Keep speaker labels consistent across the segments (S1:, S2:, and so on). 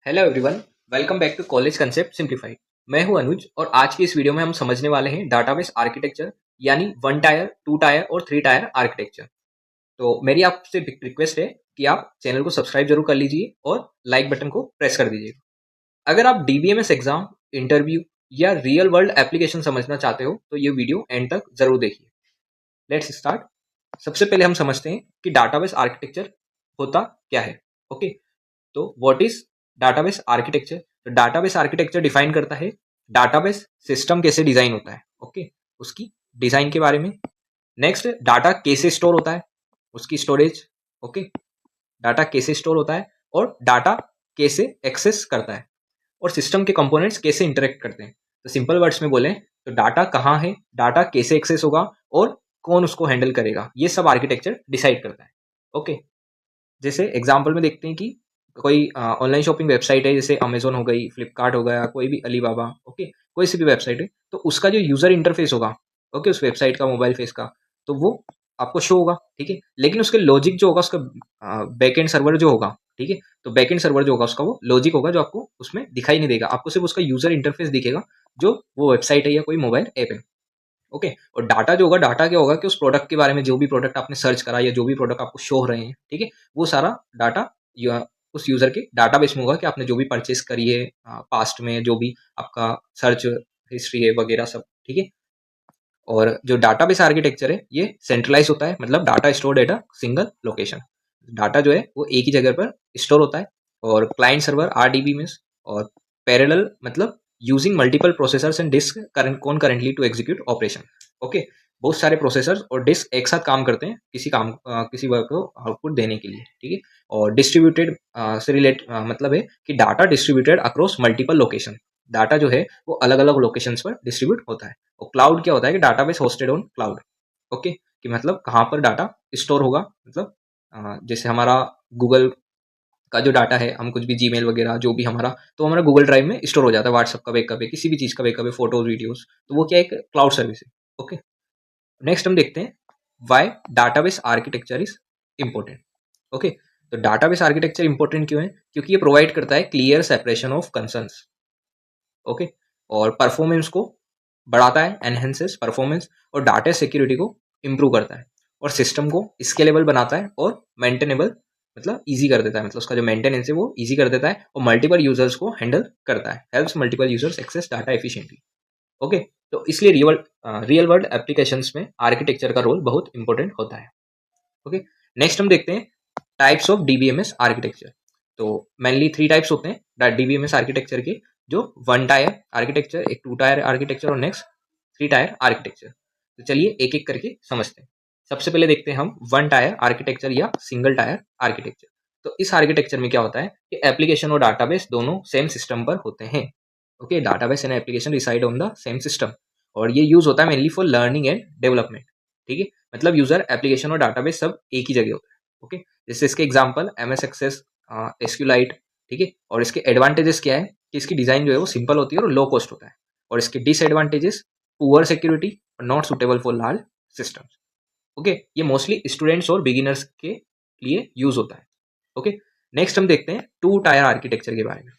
S1: Hello everyone, welcome back to college concept simplified. मैं हूं अनुज और आज की इस वीडियो में हम समझने वाले हैं डाटाबेस आर्किटेक्चर यानी वन टायर, टू टायर और थ्री टायर आर्किटेक्चर। तो मेरी आपसे रिक्वेस्ट है कि आप चैनल को सब्सक्राइब जरूर कर लीजिए और लाइक बटन को प्रेस कर दीजिए। अगर आप डीबीएमएस एग्जाम, इंटरव्यू या रियल वर्ल्ड एप्लीकेशन समझना चाहते हो तो ये वीडियो एंड तक जरूर देखिए। Let's start. सबसे पहले हम समझते हैं कि डाटाबेस आर्किटेक्चर होता क्या है। ओके, तो व्हाट इज डाटाबेस आर्किटेक्चर? तो डाटाबेस आर्किटेक्चर डिफाइन करता है डाटाबेस सिस्टम कैसे डिजाइन होता है। ओके, उसकी डिजाइन के बारे में। नेक्स्ट, डाटा कैसे स्टोर होता है, उसकी स्टोरेज। ओके, डाटा कैसे स्टोर होता है और डाटा कैसे एक्सेस करता है और सिस्टम के कंपोनेंट्स कैसे इंटरेक्ट करते हैं। तो सिंपल वर्ड्स में बोलें तो डाटा कहाँ है, डाटा कैसे एक्सेस होगा और कौन उसको हैंडल करेगा, ये सब आर्किटेक्चर डिसाइड करता है। ओके, जैसे एग्जाम्पल में देखते हैं कि कोई ऑनलाइन शॉपिंग वेबसाइट है, जैसे अमेजोन हो गई, फ्लिपकार्ट हो गया, कोई भी अलीबाबा। ओके, कोई सी भी वेबसाइट है तो उसका जो यूजर इंटरफेस होगा, ओके, उस वेबसाइट का, मोबाइल फेस का, तो वो आपको शो होगा। ठीक है, लेकिन उसके लॉजिक जो होगा, उसका बैकएंड सर्वर जो होगा, ठीक है, तो बैकएंड सर्वर जो होगा उसका वो लॉजिक होगा जो आपको उसमें दिखाई नहीं देगा। आपको सिर्फ उसका यूजर इंटरफेस दिखेगा जो वो वेबसाइट है या कोई मोबाइल ऐप है। ओके, और डाटा जो होगा, डाटा क्या होगा कि उस प्रोडक्ट के बारे में, जो भी प्रोडक्ट आपने सर्च करा या जो भी प्रोडक्ट आपको शो हो रहे हैं, ठीक है, वो सारा डाटा उस यूजर के डाटाबेस में होगा कि आपने जो भी परचेस करी है पास्ट में, जो भी आपका सर्च हिस्ट्री है वगैरह सब। ठीक है, और जो डाटाबेस आर्किटेक्चर है ये सेंट्रलाइज होता है, मतलब data stored at a single location. Data जो है वो एक ही जगह पर स्टोर होता है। और क्लाइंट सर्वर आरडीबी में, और पैरेलल मतलब using multiple processors and disk currently to execute operation. Okay, बहुत सारे प्रोसेसर्स और डिस्क एक साथ काम करते हैं किसी वर्क को आउटपुट देने के लिए। ठीक है, और डिस्ट्रीब्यूटेड से रिलेट मतलब है कि data distributed across multiple location. Data जो है वो अलग अलग लोकेशंस पर डिस्ट्रीब्यूट होता है। और क्लाउड क्या होता है कि database hosted on cloud. Okay, कि मतलब कहाँ पर डाटा स्टोर होगा, मतलब जैसे हमारा गूगल का जो डाटा है, हम कुछ भी जीमेल वगैरह जो भी हमारा, तो हमारा गूगल ड्राइव में स्टोर हो जाता है। व्हाट्सअप का बैकअप है, किसी भी चीज़ का बैकअप है, फोटोज वीडियोस, तो वो क्या है, एक क्लाउड सर्विस है। ओके, नेक्स्ट हम देखते हैं why database architecture is important. Okay, तो डाटाबेस आर्किटेक्चर इंपॉर्टेंट क्यों है? क्योंकि ये प्रोवाइड करता है clear separation of concerns. Okay, और परफॉर्मेंस को बढ़ाता है, एनहेंसेस परफॉर्मेंस, और डाटा सिक्योरिटी को इम्प्रूव करता है, और सिस्टम को स्केलेबल बनाता है और मेंटेनेबल मतलब इजी कर देता है, मतलब उसका जो मेंटेनेंस है वो इजी कर देता है, और मल्टीपल यूजर्स को हैंडल करता है, helps multiple users access data efficiently. Okay, तो इसलिए रियल वर्ल्ड एप्लीकेशंस में आर्किटेक्चर का रोल बहुत इंपॉर्टेंट होता है। ओके, नेक्स्ट हम देखते हैं टाइप्स ऑफ डीबीएमएस आर्किटेक्चर। तो मेनली थ्री टाइप्स होते हैं डीबीएमएस आर्किटेक्चर के, जो वन टायर आर्किटेक्चर, एक टू टायर आर्किटेक्चर और नेक्स्ट थ्री टायर आर्किटेक्चर। तो चलिए एक एक करके समझते हैं। सबसे पहले देखते हैं हम वन टायर आर्किटेक्चर या सिंगल टायर आर्किटेक्चर। तो इस आर्किटेक्चर में क्या होता है कि एप्लीकेशन और डाटाबेस दोनों सेम सिस्टम पर होते हैं। Okay, database and application reside on the same system, और ये यूज होता है mainly for learning and development. ठीक है, मतलब यूजर, एप्लीकेशन और डाटाबेस सब एक ही जगह होता है। ओके, जैसे इसके example M S Access, SQLite. ठीक है, और इसके एडवांटेजेस क्या है कि इसकी डिजाइन जो है वो सिंपल होती है और लो कॉस्ट होता है। और इसके डिसएडवांटेजेस, पुअर सिक्योरिटी और not suitable for large systems. Okay, ये मोस्टली स्टूडेंट्स और बिगिनर्स के लिए यूज होता है। ओके, नेक्स्ट हम देखते हैं टू टायर आर्किटेक्चर के बारे में।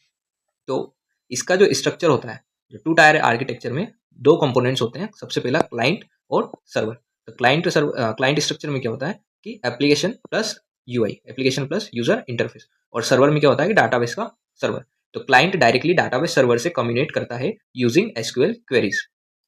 S1: तो इसका जो स्ट्रक्चर होता है, जो टू टायर आर्किटेक्चर में दो कंपोनेंट्स होते हैं। सबसे पहला क्लाइंट और सर्वर। तो क्लाइंट स्ट्रक्चर में क्या होता है कि application plus UI, application plus user interface. और सर्वर में क्या होता है कि डाटाबेस का सर्वर। तो क्लाइंट डायरेक्टली डाटाबेस सर्वर से कम्युनिकेट करता है यूजिंग एसक्यूएल क्वेरीज।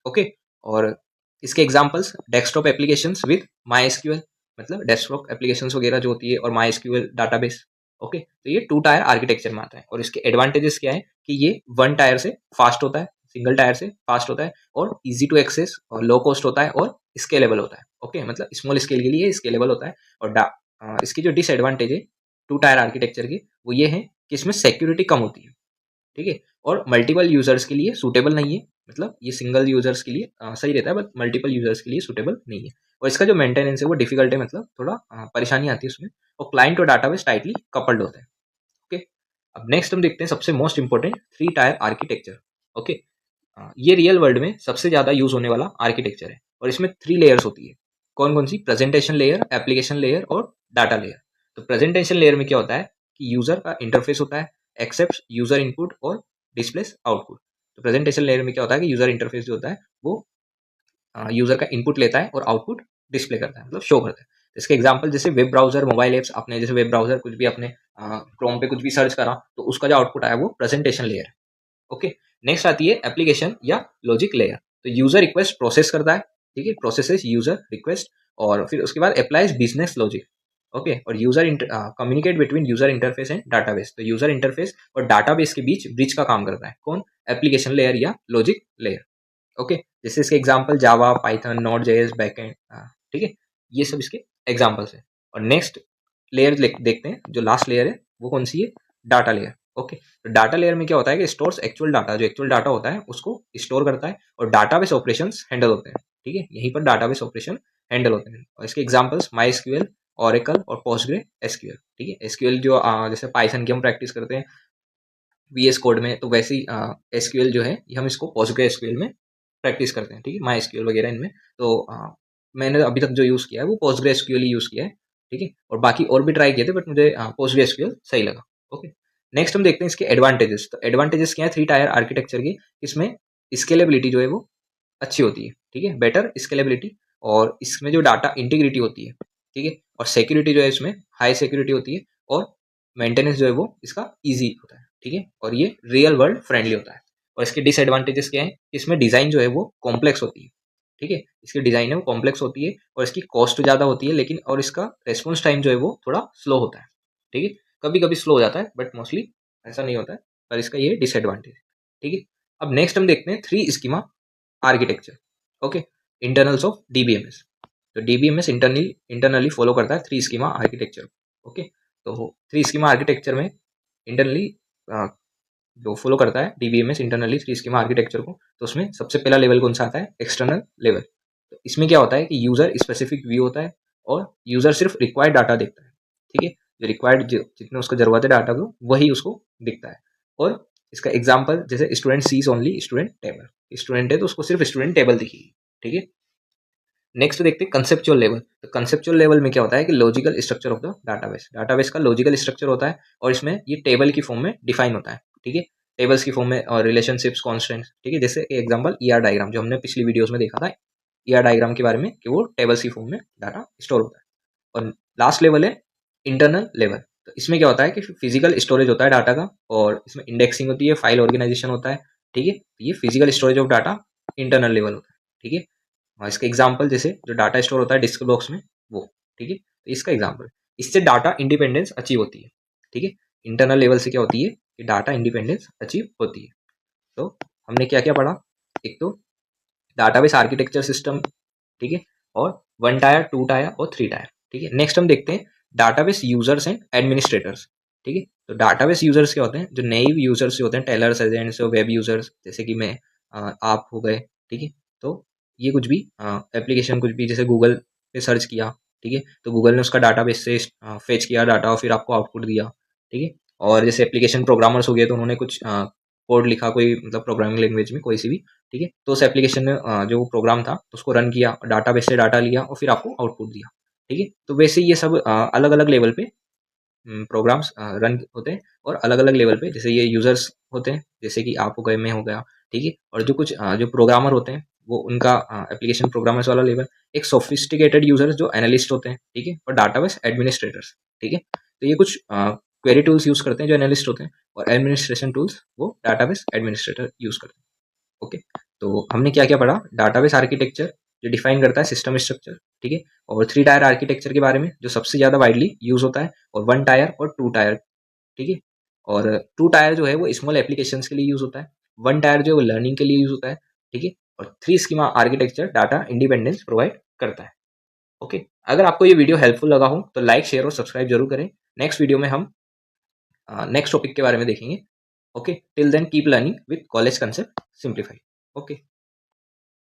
S1: ओके, और इसके examples desktop applications with my SQL, मतलब डेस्कटॉप एप्लीकेशंस वगैरह जो होती है, और माई एसक्यूएल डाटाबेस। ओके, तो ये टू टायर आर्किटेक्चर में आता है। और इसके एडवांटेजेस क्या है कि ये वन टायर से फास्ट होता है, सिंगल टायर से फास्ट होता है, और इजी टू एक्सेस और लो कॉस्ट होता है, और स्केलेबल होता है। ओके, मतलब स्मॉल स्केल के लिए स्केलेबल होता है। और इसकी जो डिसएडवांटेज है टू टायर आर्किटेक्चर की, वो ये है कि इसमें सिक्योरिटी कम होती है। ठीक है, और मल्टीपल यूजर्स के लिए सूटेबल नहीं है, मतलब ये सिंगल यूजर्स के लिए सही रहता है, बट मल्टीपल यूजर्स के लिए सूटेबल नहीं है। और इसका जो मेंटेनेंस है वो डिफिकल्ट है, मतलब थोड़ा परेशानी आती है उसमें। और क्लाइंट और डाटाबेस टाइटली कपल्ड होता है। ओके, अब नेक्स्ट हम देखते हैं सबसे most important three tier architecture. Okay, ये रियल वर्ल्ड में सबसे ज्यादा यूज होने वाला आर्किटेक्चर है, और इसमें थ्री लेयर्स होती है। कौन कौन सी? प्रेजेंटेशन लेयर, एप्लीकेशन लेयर और डाटा लेयर। तो प्रेजेंटेशन लेयर में क्या होता है कि यूजर का इंटरफेस होता है, एक्सेप्ट यूजर इनपुट और डिस्प्लेस आउटपुट। तो प्रेजेंटेशन लेयर में क्या होता है कि यूजर इंटरफेस जो होता है वो यूजर का इनपुट लेता है और आउटपुट डिस्प्ले करता है, मतलब शो करता है। इसके एग्जांपल जैसे वेब ब्राउजर, मोबाइल एप्स, आपने जैसे वेब ब्राउजर कुछ भी अपने क्रोम पे कुछ भी सर्च करा तो उसका जो आउटपुट आया वो प्रेजेंटेशन लेयर है। ओके, नेक्स्ट आती है एप्लीकेशन या लॉजिक लेयर। तो यूजर रिक्वेस्ट प्रोसेस करता है, ठीक है, प्रोसेसेस यूजर रिक्वेस्ट, और फिर उसके बाद अप्लाइज बिजनेस लॉजिक। ओके, और user communicate between user interface and database. तो यूजर इंटरफेस और डाटाबेस के बीच ब्रिज का काम करता है कौन? एप्लीकेशन लेयर या लॉजिक लेयर। ओके, जैसे इसके एग्जांपल जावा, पाइथन, नोड जेएस, बैकएंड, ठीक है, ये सब इसके एग्जांपल्स हैं। और नेक्स्ट लेयर देखते हैं, जो लास्ट लेयर है वो कौन सी है? Data layer. ओके, तो डाटा लेयर में क्या होता है कि स्टोर्स एक्चुअल डाटा, जो एक्चुअल डाटा होता है उसको स्टोर करता है और डाटाबेस ऑपरेशंस हैंडल होते हैं, ठीक है, यहीं पर डाटाबेस ऑपरेशन हैंडल होते हैं। और इसके एग्जांपल्स माई एसक्यूएल, ऑरेकल और पोस्टग्रे एसक्यूएल, ठीक है। एसक्यूएल जो जैसे पाइथन की हम प्रैक्टिस करते हैं वीएस कोड में, तो वैसे ही एसक्यूएल जो है ये हम इसको पोस्टग्रे एसक्यूएल में प्रैक्टिस करते हैं, ठीक है, माई एसक्यूएल वगैरह इनमें। तो मैंने अभी तक जो यूज़ किया है वो पोस्टग्रे एसक्यूएल ही यूज़ किया है, ठीक है, और बाकी और भी ट्राई किए थे बट मुझे पोस्टग्रे एसक्यूएल सही लगा। ओके, नेक्स्ट हम देखते हैं इसके एडवांटेजेस। तो एडवांटेजेस क्या है थ्री टायर आर्किटेक्चर की? इसमें स्केलेबिलिटी जो है वो अच्छी होती है, ठीक है, बेटर स्केलेबिलिटी, और इसमें जो डाटा इंटीग्रिटी होती है, ठीक है, और सिक्योरिटी जो है इसमें हाई सिक्योरिटी होती है, और मेंटेनेंस जो है वो इसका ईजी होता है, ठीक है, और ये रियल वर्ल्ड फ्रेंडली होता है। और इसके डिसएडवांटेजेस क्या है? इसमें डिज़ाइन जो है वो कॉम्प्लेक्स होती है, ठीक है, इसकी डिज़ाइन है वो कॉम्प्लेक्स होती है और इसकी कॉस्ट ज़्यादा होती है, लेकिन और इसका रेस्पॉन्स टाइम जो है वो थोड़ा स्लो होता है, ठीक है, कभी कभी स्लो हो जाता है बट मोस्टली ऐसा नहीं होता है, पर इसका ये डिसएडवांटेज है, ठीक है। अब नेक्स्ट हम देखते हैं three schema architecture. Okay, internals of DBMS. तो डीबीएमएस इंटरनली फॉलो करता है थ्री स्कीमा आर्किटेक्चर। ओके, तो थ्री स्कीमा आर्किटेक्चर में इंटरनली जो फॉलो करता है DBMS internally three schema architecture को, तो उसमें सबसे पहला लेवल कौन सा आता है? External level. तो इसमें क्या होता है कि यूजर स्पेसिफिक व्यू होता है और यूजर सिर्फ रिक्वायर्ड डाटा देखता है, ठीक है, जो रिक्वायर्ड जितने उसको जरूरत है डाटा को वही उसको दिखता है। और इसका एग्जाम्पल जैसे student sees only student table, student है तो उसको सिर्फ स्टूडेंट टेबल दिखेगी, ठीक है। नेक्स्ट देखते हैं कंसेप्चुअल लेवल। तो कंसेप्चुअल लेवल में क्या होता है कि logical structure of the database, database का लॉजिकल स्ट्रक्चर होता है और इसमें ये टेबल की फॉर्म में डिफाइन होता है, ठीक है, टेबल्स की फॉर्म में और रिलेशनशिप्स, कॉन्स्टेंट्स, ठीक है, जैसे एग्जांपल ईआर डायग्राम जो हमने पिछली वीडियोस में देखा था ईआर डायग्राम के बारे में, कि वो टेबल्स की फॉर्म में डाटा स्टोर होता है। और लास्ट लेवल है इंटरनल लेवल। तो इसमें क्या होता है कि फिजिकल स्टोरेज होता है डाटा का, और इसमें इंडेक्सिंग होती है, फाइल ऑर्गेनाइजेशन होता है, ठीक है, ये physical storage of data internal level होता है, ठीक है। और इसका एग्जाम्पल जैसे जो डाटा स्टोर होता है डिस्क बॉक्स में वो, ठीक है, तो इसका एग्जाम्पल, इससे डाटा इंडिपेंडेंस अचीव होती है, ठीक है, इंटरनल लेवल से क्या होती है कि डाटा इंडिपेंडेंस अचीव होती है। तो हमने क्या क्या पढ़ा? एक तो डाटाबेस आर्किटेक्चर सिस्टम, ठीक है, और वन टायर, टू टायर और थ्री टायर, ठीक है। नेक्स्ट हम देखते हैं डाटाबेस यूजर्स एंड एडमिनिस्ट्रेटर्स, ठीक है। तो डाटाबेस यूजर्स क्या होते हैं? जो नए यूजर्स होते हैं, टेलर्स, एजेंट्स, वेब यूजर्स, जैसे कि मैं आप हो गए, ठीक है। तो ये कुछ भी एप्लीकेशन कुछ भी जैसे गूगल पे सर्च किया, ठीक है, तो गूगल ने उसका डाटाबेस से फेच किया डाटा और फिर आपको आउटपुट दिया, ठीक है। और जैसे एप्लीकेशन प्रोग्रामर्स हो गए तो उन्होंने कुछ कोड लिखा कोई, मतलब प्रोग्रामिंग लैंग्वेज में कोई सी भी, ठीक है, तो उस एप्लीकेशन में जो प्रोग्राम था उसको रन किया, डाटाबेस से डाटा लिया और फिर आपको आउटपुट दिया, ठीक है। तो वैसे ये सब अलग अलग लेवल पे प्रोग्राम्स रन होते हैं, और अलग अलग लेवल पे जैसे ये यूजर्स होते हैं, जैसे कि आप हो गए, मैं हो गया, ठीक है, और जो कुछ जो प्रोग्रामर होते हैं वो उनका एप्लीकेशन प्रोग्रामर्स वाला लेवल, एक सोफिस्टिकेटेड यूजर्स जो एनालिस्ट होते हैं, ठीक है, और डाटाबेस एडमिनिस्ट्रेटर्स, ठीक है। तो ये कुछ क्वेरी टूल्स यूज करते हैं जो एनालिस्ट होते हैं, और एडमिनिस्ट्रेशन टूल्स वो डाटाबेस एडमिनिस्ट्रेटर यूज करते हैं। ओके, तो हमने क्या क्या पढ़ा? डाटाबेस आर्किटेक्चर जो डिफाइन करता है सिस्टम स्ट्रक्चर, ठीक है, और थ्री टायर आर्किटेक्चर के बारे में जो सबसे ज़्यादा वाइडली यूज होता है, और वन टायर और टू टायर, ठीक है। और टू टायर जो है वो स्मॉल एप्लीकेशंस के लिए यूज होता है, वन टायर जो है वो लर्निंग के लिए यूज होता है, ठीक है, और three schema architecture data independence provide करता है। ओके, अगर आपको ये वीडियो हेल्पफुल लगा हो तो लाइक, शेयर और सब्सक्राइब जरूर करें। नेक्स्ट वीडियो में हम नेक्स्ट टॉपिक के बारे में देखेंगे। Okay, till then keep learning with college concept simplify. Okay.